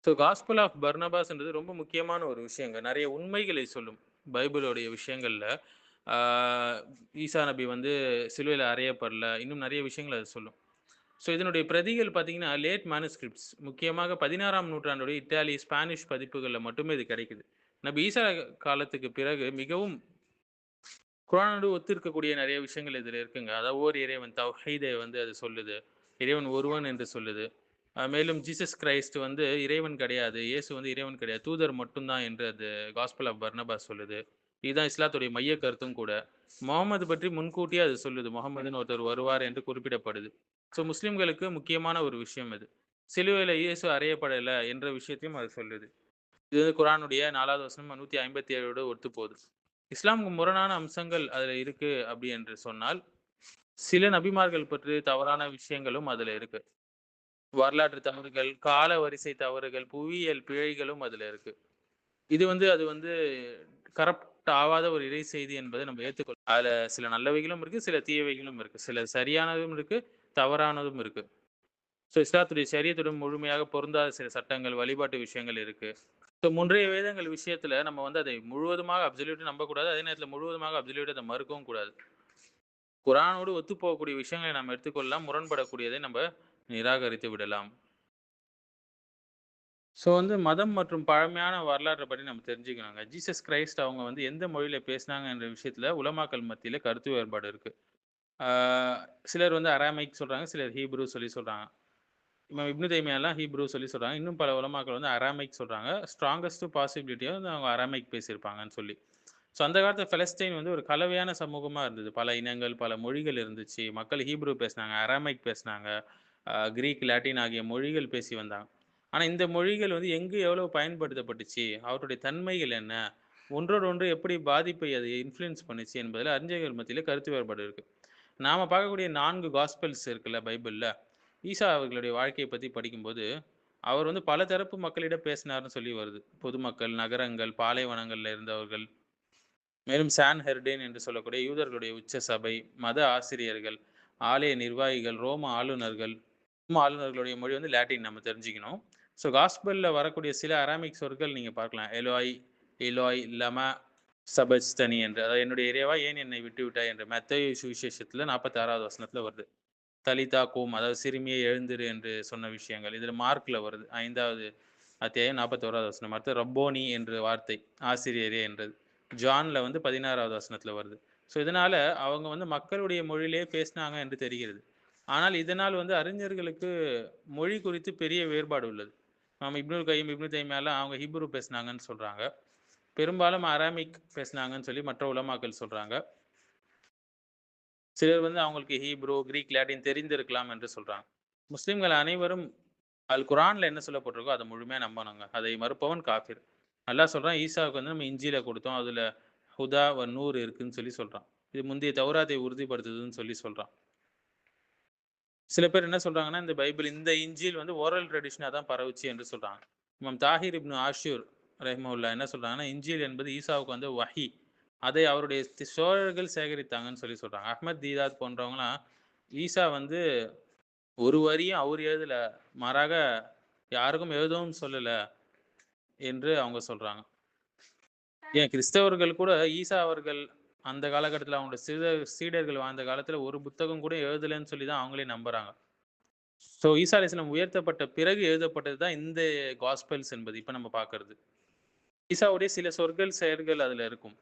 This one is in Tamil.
ஸோ காஸ்பல் ஆஃப் பர்னபாஸ்ன்றது ரொம்ப முக்கியமான ஒரு விஷயங்க. நெறைய உண்மைகளை சொல்லும். பைபிளுடைய விஷயங்கள்ல. ஆ ஈசா நபி வந்து சிலுவையில அறையப்படல. இன்னும் நெறைய விஷயங்கள் அது சொல்லும். ஸோ இதனுடைய பிரதிகள் பார்த்தீங்கன்னா, லேட் மேனுஸ்கிரிப்ட்ஸ் முக்கியமாக 16ஆம் நூற்றாண்டுடைய இத்தாலி, ஸ்பானிஷ் பதிப்புகள்ல மட்டுமே இது கிடைக்குது. நபி ஈசா காலத்துக்கு பிறகு மிகவும் குரானோடு ஒத்து இருக்கக்கூடிய நெறைய விஷயங்கள் இதுல இருக்குங்க. அதாவது ஓர் இறைவன் தவ்ஹீத வந்து அது சொல்லுது. இறைவன் ஒருவன் என்று சொல்லுது. மேலும் ஜீசஸ் கிரைஸ்ட் வந்து இறைவன் கிடையாது. இயேசு வந்து இறைவன் கிடையாது. தூதர் மட்டும் தான் என்று அது காஸ்பல் ஆஃப் பர்னபாஸ் சொல்லுது. இதுதான் இஸ்லாத்துடைய மைய கருத்தும் கூட. முகமது பற்றி முன்கூட்டியே அது சொல்லுது. முகமதுன்னு ஒருத்தர் வருவார் என்று குறிப்பிடப்படுது. ஸோ முஸ்லிம்களுக்கு முக்கியமான ஒரு விஷயம் இது. சிலுவையில இயேசு அறையப்படல என்ற விஷயத்தையும் அது சொல்லுது. இது வந்து குரானுடைய 4வது வசனம் 157 ஒத்துப்போகுது. இஸ்லாமுக்கு முரணான அம்சங்கள் அதுல இருக்கு அப்படி என்று சொன்னால், சில நபிமார்கள் பற்றி தவறான விஷயங்களும் அதுல இருக்கு. வரலாற்று தவறுகள், கால வரிசை தவறுகள், புவியியல் பிழைகளும் அதுல இருக்கு. அது வந்து கரப்ட் ஆவாத ஒரு இறை செய்தி என்பதை நம்ம ஏத்துக்கொள்ளணும். அதுல சில நல்லவைகளும் இருக்கு, சில தீயவைகளும் இருக்கு. சில சரியானதும் இருக்கு, தவறானதும் இருக்கு. ஸோ இஸ்லாத்துடைய ஷரியத்துடன் முழுமையாக பொருந்தாத சில சட்டங்கள், வழிபாட்டு விஷயங்கள் இருக்கு. ஸோ முந்தைய வேதங்கள் விஷயத்துல நம்ம வந்து அதை முழுவதுமாக அப்சல்யூட்டா நம்பக்கூடாது. அதே நேரத்துல முழுவதுமாக அப்சல்யூட்டா அத மறுக்கவும் கூடாது. குரானோடு ஒத்துப்போகக்கூடிய விஷயங்களை நம்ம எடுத்துக்கொள்ளலாம். முரண்படக்கூடியதை நம்ம நிராகரித்து விடலாம். ஸோ வந்து மதம் மற்றும் பழமையான வரலாற்ற பத்தி நம்ம தெரிஞ்சுக்கணுங்க. ஜீசஸ் கிரைஸ்ட் அவங்க வந்து எந்த மொழியில பேசினாங்க என்ற விஷயத்துல உலமாக்கள் மத்தியில கருத்து வேறுபாடு இருக்கு. ஆ சிலர் வந்து அராமைக் சொல்றாங்க, சிலர் ஹீப்ரு சொல்லி சொல்றாங்க. இமாம் இப்னு தைமியாலாம் ஹீப்ரு சொல்லி சொல்றாங்க. இன்னும் பல உலமாக்கள் வந்து அராமைக் சொல்றாங்க. ஸ்ட்ராங்கஸ்ட் பாசிபிலிட்டியா வந்து அவங்க அராமைக் பேசியிருப்பாங்கன்னு சொல்லி. ஸோ அந்த காலத்துல பலஸ்தீன் வந்து ஒரு கலவையான சமூகமா இருந்தது. பல இனங்கள், பல மொழிகள் இருந்துச்சு. மக்கள் ஹீப்ரு பேசினாங்க, அராமைக் பேசினாங்க, கிரீக், லாட்டின் ஆகிய மொழிகள் பேசி வந்தாங்க. ஆனா இந்த மொழிகள் வந்து எங்கு எவ்வளவு பயன்படுத்தப்பட்டுச்சு? அவற்றுடைய தன்மைகள் என்ன? ஒன்றோடொன்று எப்படி பாதிப்பை அது இன்ஃப்ளூயன்ஸ் பண்ணுச்சு என்பதில அறிஞர்கள் மத்தியில கருத்து வேறுபாடு இருக்கு. நாம பார்க்கக்கூடிய 4 காஸ்பெல்ஸ் இருக்குல்ல பைபிள்ல, ஈசா அவர்களுடைய வாழ்க்கைய பத்தி படிக்கும்போது, அவர் வந்து பல தரப்பு மக்களிடம் பேசினார்ன்னு சொல்லி வருது. பொதுமக்கள், நகரங்கள், பாலைவனங்கள்ல இருந்தவர்கள், மேலும் சான்ஹெர்டின் என்று சொல்லக்கூடிய யூதர்களுடைய உச்ச சபை, மத ஆசிரியர்கள், ஆலய நிர்வாகிகள், ரோம ஆளுநர்கள், ரோம ஆளுநர்களுடைய மொழி வந்து லாட்டின் நம்ம தெரிஞ்சுக்கணும். ஸோ காஸ்பெல்ல வரக்கூடிய சில அராமிக் சொற்கள் நீங்க பார்க்கலாம். எலோய், எலோய், லமா சபஸ்தனி என்று. அதாவது என்னுடைய இறைவா ஏன் என்னை விட்டுவிட்டாய் என்று மத்தேயு சுவிசேஷத்துல 46வது வசனத்துல வருது. தலிதா கூம் அதாவது சிறுமியே எழுந்திரு என்று சொன்ன விஷயங்கள். இதுல மார்க்ல வருது. 5வது அத்தியாயம் 41வது வசனம். அடுத்து ரப்போனி என்ற வார்த்தை, ஆசிரியரே என்றது. ஜான்ல வந்து 16வது வசனத்துல வருது. ஸோ இதனால அவங்க வந்து மக்களுடைய மொழியிலேயே பேசினாங்க என்று தெரிகிறது. ஆனால் இதனால் வந்து அறிஞர்களுக்கு மொழி குறித்து பெரிய வேறுபாடு உள்ளது. நம்ம இப்னுல் கையும், இப்னு தைமியாலாம் அவங்க ஹீப்ரு பேசினாங்கன்னு சொல்றாங்க. பெரும்பாலும் அராமிக் பேசினாங்கன்னு சொல்லி மற்ற உலமாக்கள் சொல்றாங்க. சிலர் வந்து அவங்களுக்கு ஹீப்ரு, கிரீக், லாட்டின் தெரிந்திருக்கலாம் என்று சொல்றாங்க. முஸ்லிம்கள் அனைவரும் அல் குர்ஆன்ல என்ன சொல்லப்பட்டிருக்கோ அத முழுமையா நம்பணுங்க. அதை மறுப்பவன் காஃபிர். அல்லாஹ் சொல்றான், ஈசாவுக்கு வந்து நம்ம இஞ்சில குடுத்தோம். அதுல ஹுதா வ நூர் இருக்குன்னு சொல்லி சொல்றான். இது முந்தைய தௌராத்தை உறுதிப்படுத்துதுன்னு சொல்லி சொல்றான். சில பேர் என்ன சொல்றாங்கன்னா, இந்த பைபிள் இந்த இஞ்சில் வந்து ஓரல் ட்ரெடிஷனா தான் பரவுச்சு என்று சொல்றாங்க. இமாம் தாஹிர் இப்னு ஆஷூர் ரஹிமஹுல்லாஹ் என்ன சொல்றாங்கன்னா, இஞ்சில் என்பது ஈசாவுக்கு வந்து வஹி. அதை அவருடைய சோழர்கள் சேகரித்தாங்கன்னு சொல்லி சொல்றாங்க. அஹ்மத் தீதாத் போன்றவங்கலாம், ஈசா வந்து ஒரு வரியும் அவர் எழுதல. மாறாக யாருக்கும் எழுதவும் சொல்லல என்று அவங்க சொல்றாங்க. ஏன் கிறிஸ்தவர்கள் கூட ஈசா அவர்கள் அந்த காலகட்டத்தில அவங்களோட சீடர்கள் வாழ்ந்த காலத்தில ஒரு புத்தகம் கூட எழுதலன்னு சொல்லி தான் அவங்களே நம்புறாங்க. ஸோ ஈசா அலைஹிஸ்ஸலாம் உயர்த்தப்பட்ட பிறகு எழுதப்பட்டது தான் இந்த காஸ்பெல்ஸ் என்பது இப்ப நம்ம பார்க்கிறது. ஈசாவுடைய சில சொற்கள், செயல்கள் அதுல இருக்கும்.